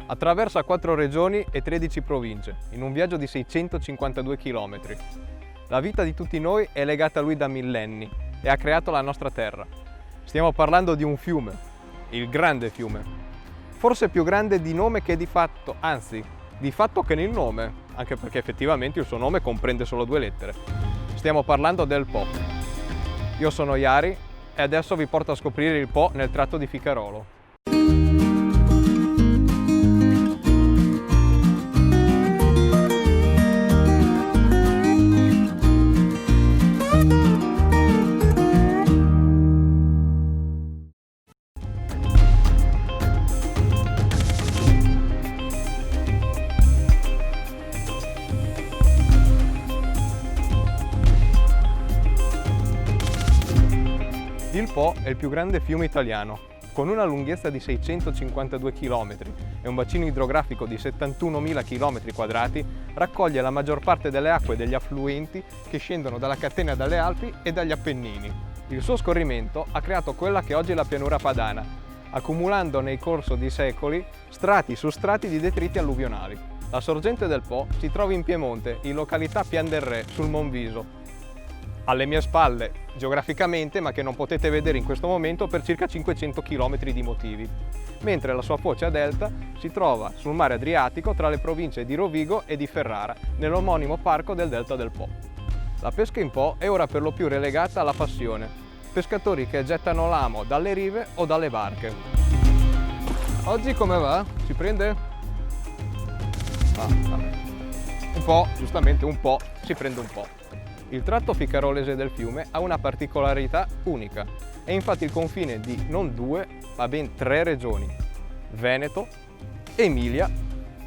Attraversa 4 regioni e 13 province, in un viaggio di 652 km. La vita di tutti noi è legata a lui da millenni e ha creato la nostra terra. Stiamo parlando di un fiume, il Grande Fiume. Forse più grande di nome che di fatto, anzi, di fatto che nel nome, anche perché effettivamente il suo nome comprende solo 2 lettere. Stiamo parlando del Po. Io sono Iari e adesso vi porto a scoprire il Po nel tratto di Ficarolo. Il Po è il più grande fiume italiano, con una lunghezza di 652 km e un bacino idrografico di 71.000 km², raccoglie la maggior parte delle acque degli affluenti che scendono dalla catena dalle Alpi e dagli Appennini. Il suo scorrimento ha creato quella che oggi è la pianura padana, accumulando nel corso di secoli strati su strati di detriti alluvionali. La sorgente del Po si trova in Piemonte, in località Pian del Re, sul Monviso, alle mie spalle geograficamente, ma che non potete vedere in questo momento per circa 500 km di motivi, mentre la sua foce a delta si trova sul mare Adriatico tra le province di Rovigo e di Ferrara, nell'omonimo parco del delta del Po. La pesca in Po è ora per lo più relegata alla passione, pescatori che gettano l'amo dalle rive o dalle barche. Oggi come va? Si prende? Un po', giustamente un po', si prende un po'. Il tratto ficarolese del fiume ha una particolarità unica, è infatti il confine di non 2, ma ben 3 regioni: Veneto, Emilia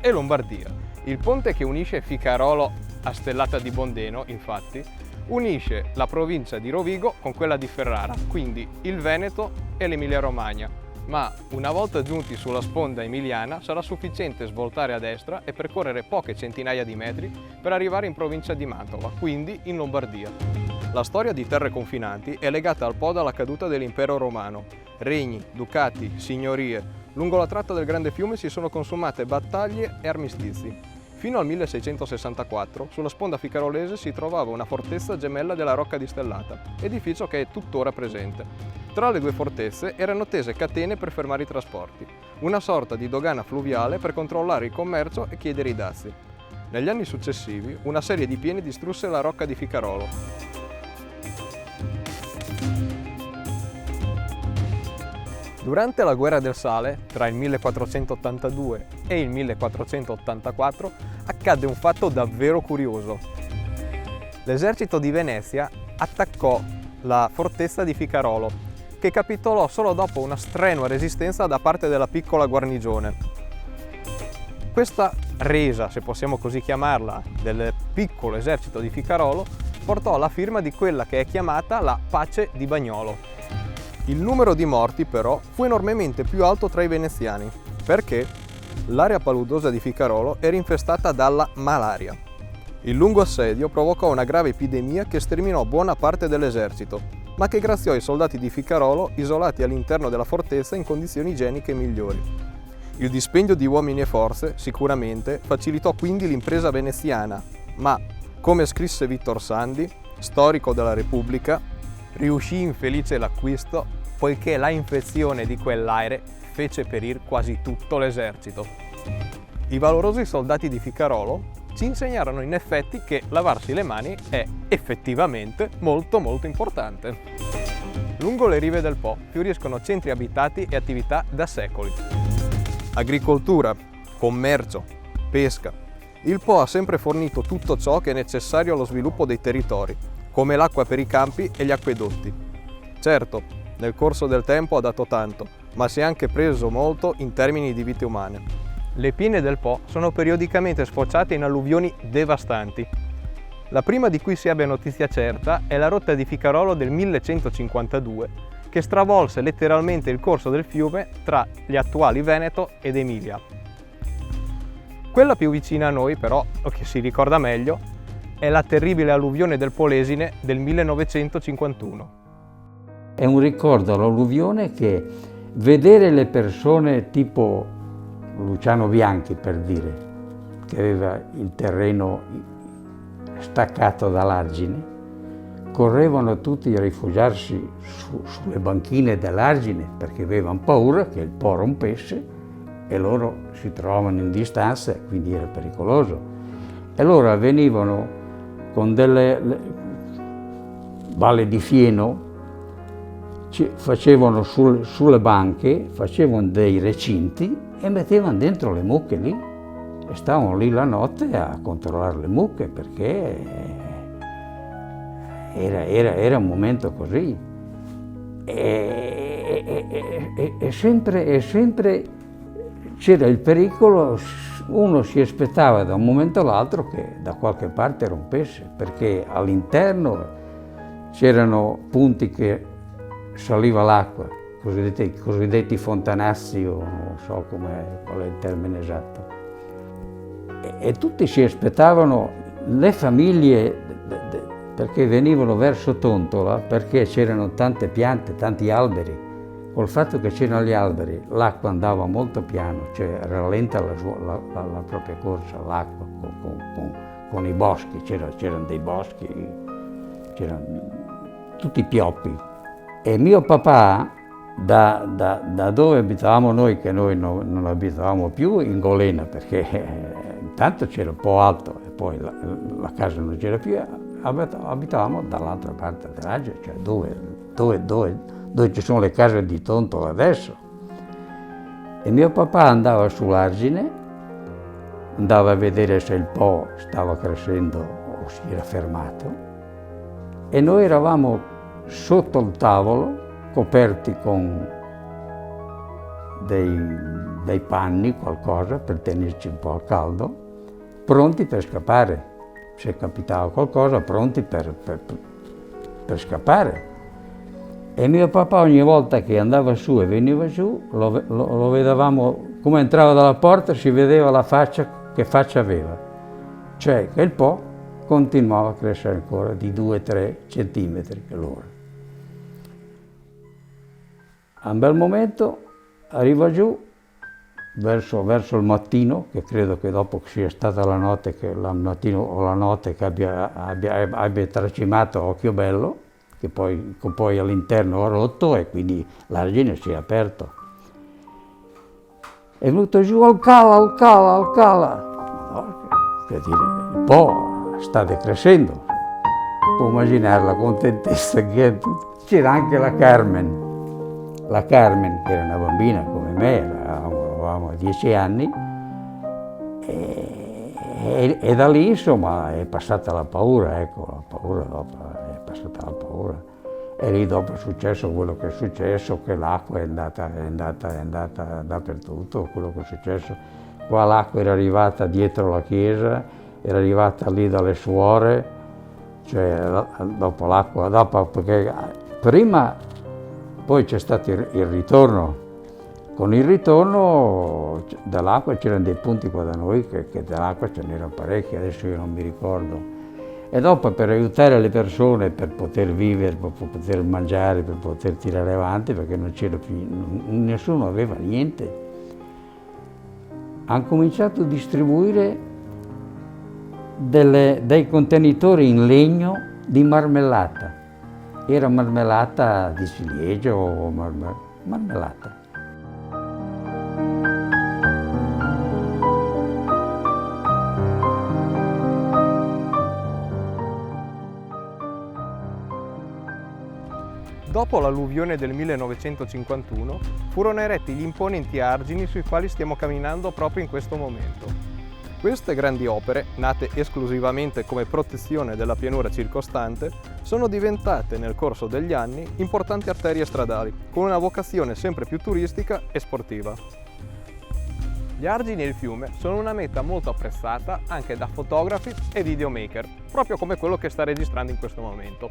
e Lombardia. Il ponte che unisce Ficarolo a Stellata di Bondeno, infatti, unisce la provincia di Rovigo con quella di Ferrara, quindi il Veneto e l'Emilia-Romagna. Ma una volta giunti sulla sponda emiliana sarà sufficiente svoltare a destra e percorrere poche centinaia di metri per arrivare in provincia di Mantova, quindi in Lombardia. La storia di terre confinanti è legata al Po dalla caduta dell'impero romano. Regni, ducati, signorie, lungo la tratta del grande fiume si sono consumate battaglie e armistizi. Fino al 1664 sulla sponda ficarolese si trovava una fortezza gemella della Rocca di Stellata, edificio che è tuttora presente. Tra le 2 fortezze erano tese catene per fermare i trasporti, una sorta di dogana fluviale per controllare il commercio e chiedere i dazi. Negli anni successivi una serie di pieni distrusse la Rocca di Ficarolo. Durante la Guerra del Sale, tra il 1482 e il 1484, accadde un fatto davvero curioso. L'esercito di Venezia attaccò la fortezza di Ficarolo, che capitolò solo dopo una strenua resistenza da parte della piccola guarnigione. Questa resa, se possiamo così chiamarla, del piccolo esercito di Ficarolo portò alla firma di quella che è chiamata la Pace di Bagnolo. Il numero di morti però fu enormemente più alto tra i veneziani, perché l'area paludosa di Ficarolo era infestata dalla malaria. Il lungo assedio provocò una grave epidemia che sterminò buona parte dell'esercito, ma che graziò i soldati di Ficarolo isolati all'interno della fortezza in condizioni igieniche migliori. Il dispendio di uomini e forze, sicuramente, facilitò quindi l'impresa veneziana, ma, come scrisse Vittor Sandi, storico della Repubblica, riuscì infelice l'acquisto poiché la infezione di quell'aere fece perir quasi tutto l'esercito. I valorosi soldati di Ficarolo ci insegnarono in effetti che lavarsi le mani è effettivamente molto importante. Lungo le rive del Po fioriscono centri abitati e attività da secoli. Agricoltura, commercio, pesca. Il Po ha sempre fornito tutto ciò che è necessario allo sviluppo dei territori, come l'acqua per i campi e gli acquedotti. Certo, nel corso del tempo ha dato tanto, ma si è anche preso molto in termini di vite umane. Le piene del Po sono periodicamente sfociate in alluvioni devastanti. La prima di cui si abbia notizia certa è la rotta di Ficarolo del 1152, che stravolse letteralmente il corso del fiume tra gli attuali Veneto ed Emilia. Quella più vicina a noi, però, o che si ricorda meglio, è la terribile alluvione del Polesine del 1951. È un ricordo all'alluvione che vedere le persone tipo Luciano Bianchi, per dire, che aveva il terreno staccato dall'argine, correvano tutti a rifugiarsi sulle banchine dell'argine perché avevano paura che il Po rompesse e loro si trovavano in distanza, quindi era pericoloso. E allora venivano con delle balle di fieno, facevano sulle banche, facevano dei recinti e mettevano dentro le mucche lì e stavano lì la notte a controllare le mucche perché era un momento così. E sempre c'era il pericolo, uno si aspettava da un momento all'altro che da qualche parte rompesse, perché all'interno c'erano punti che saliva l'acqua, cosiddetti fontanazzi, o non so qual è il termine esatto. E tutti si aspettavano, le famiglie, perché venivano verso Tontola, perché c'erano tante piante, tanti alberi. Col fatto che c'erano gli alberi, l'acqua andava molto piano, cioè rallenta la propria corsa, l'acqua con i boschi, c'erano dei boschi, c'erano tutti pioppi. E mio papà, da dove abitavamo noi, che noi non abitavamo più in Golena, perché intanto c'era un po' alto e poi la casa non c'era più, abitavamo dall'altra parte dell'Adige, cioè dove ci sono le case di Tontola adesso. E mio papà andava sull'argine, andava a vedere se il Po stava crescendo o si era fermato, e noi eravamo sotto il tavolo, coperti con dei panni, qualcosa, per tenerci un po' al caldo, pronti per scappare. Se capitava qualcosa, pronti per scappare. E mio papà ogni volta che andava su e veniva giù, lo vedevamo, come entrava dalla porta, si vedeva la faccia, che faccia aveva. Cioè che il Po continuava a crescere ancora di 2-3 centimetri l'ora. A un bel momento arriva giù, verso il mattino, che credo che dopo che sia stata la notte, che la mattina o la notte che abbia tracimato a occhio bello, che poi all'interno ha rotto e quindi l'argine si è aperto. È venuto giù al cala. Per dire, il Po sta decrescendo. Può immaginare la contentezza che c'era anche la Carmen, che era una bambina come me, avevamo 10 anni, e da lì insomma è passata la paura, ecco, la paura dopo, è passata la paura. E lì dopo è successo quello che è successo, che l'acqua è andata dappertutto, quello che è successo. Qua l'acqua era arrivata dietro la chiesa, era arrivata lì dalle suore, cioè dopo l'acqua, perché prima, poi c'è stato il ritorno. Con il ritorno dall'acqua c'erano dei punti qua da noi che dell'acqua ce n'erano parecchi, adesso io non mi ricordo. E dopo, per aiutare le persone, per poter vivere, per poter mangiare, per poter tirare avanti, perché non c'era più, nessuno aveva niente, hanno cominciato a distribuire dei contenitori in legno di marmellata. Era marmellata di ciliegio o marmellata. Dopo l'alluvione del 1951 furono eretti gli imponenti argini sui quali stiamo camminando proprio in questo momento. Queste grandi opere, nate esclusivamente come protezione della pianura circostante, sono diventate nel corso degli anni importanti arterie stradali, con una vocazione sempre più turistica e sportiva. Gli argini e il fiume sono una meta molto apprezzata anche da fotografi e videomaker, proprio come quello che sta registrando in questo momento.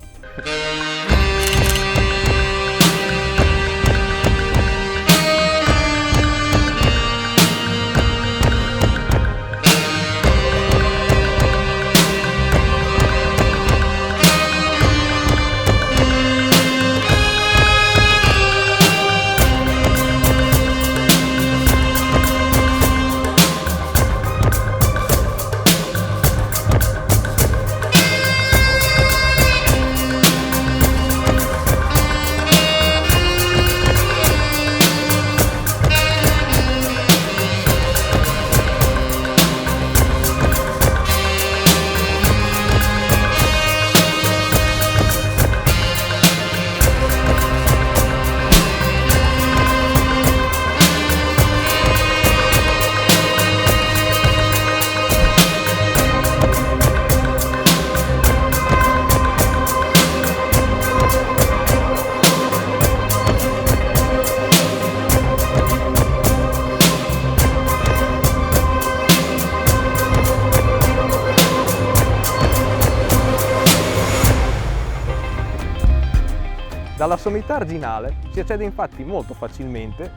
Alla sommità arginale si accede infatti molto facilmente,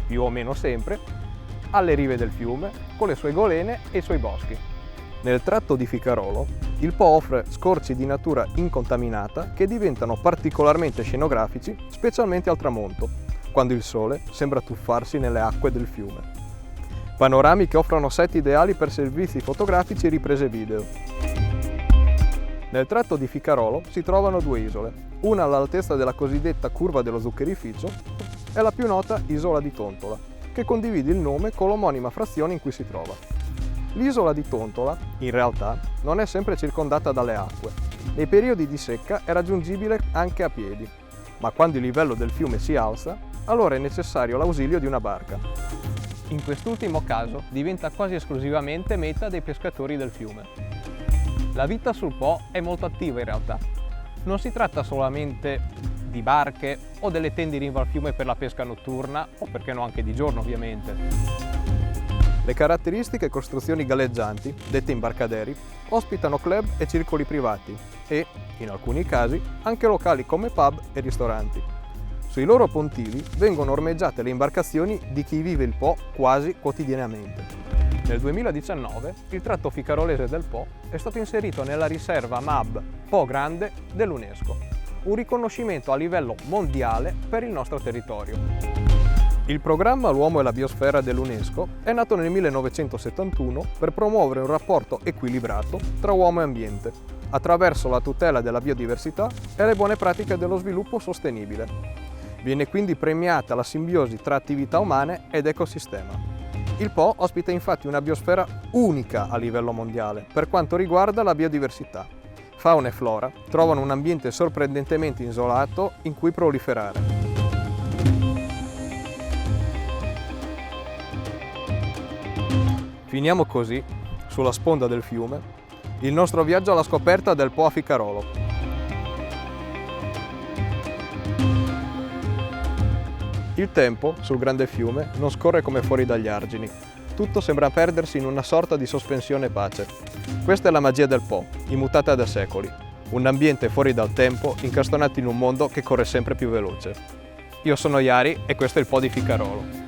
più o meno sempre, alle rive del fiume con le sue golene e i suoi boschi. Nel tratto di Ficarolo il Po offre scorci di natura incontaminata che diventano particolarmente scenografici, specialmente al tramonto, quando il sole sembra tuffarsi nelle acque del fiume. Panorami che offrono set ideali per servizi fotografici e riprese video. Nel tratto di Ficarolo si trovano due isole, una all'altezza della cosiddetta curva dello zuccherificio e la più nota Isola di Tontola, che condivide il nome con l'omonima frazione in cui si trova. L'isola di Tontola, in realtà, non è sempre circondata dalle acque. Nei periodi di secca è raggiungibile anche a piedi, ma quando il livello del fiume si alza, allora è necessario l'ausilio di una barca. In quest'ultimo caso diventa quasi esclusivamente meta dei pescatori del fiume. La vita sul Po è molto attiva in realtà. Non si tratta solamente di barche o delle tende in riva al fiume per la pesca notturna, o perché no anche di giorno ovviamente. Le caratteristiche costruzioni galleggianti, dette imbarcaderi, ospitano club e circoli privati e, in alcuni casi, anche locali come pub e ristoranti. Sui loro pontili vengono ormeggiate le imbarcazioni di chi vive il Po quasi quotidianamente. Nel 2019 il tratto ficarolese del Po è stato inserito nella riserva MAB Po Grande dell'UNESCO, un riconoscimento a livello mondiale per il nostro territorio. Il programma L'uomo e la biosfera dell'UNESCO è nato nel 1971 per promuovere un rapporto equilibrato tra uomo e ambiente, attraverso la tutela della biodiversità e le buone pratiche dello sviluppo sostenibile. Viene quindi premiata la simbiosi tra attività umane ed ecosistema. Il Po ospita infatti una biosfera unica a livello mondiale per quanto riguarda la biodiversità. Fauna e flora trovano un ambiente sorprendentemente isolato in cui proliferare. Finiamo così, sulla sponda del fiume, il nostro viaggio alla scoperta del Po a Ficarolo. Il tempo, sul grande fiume, non scorre come fuori dagli argini. Tutto sembra perdersi in una sorta di sospensione pace. Questa è la magia del Po, immutata da secoli. Un ambiente fuori dal tempo, incastonato in un mondo che corre sempre più veloce. Io sono Iari e questo è il Po di Ficarolo.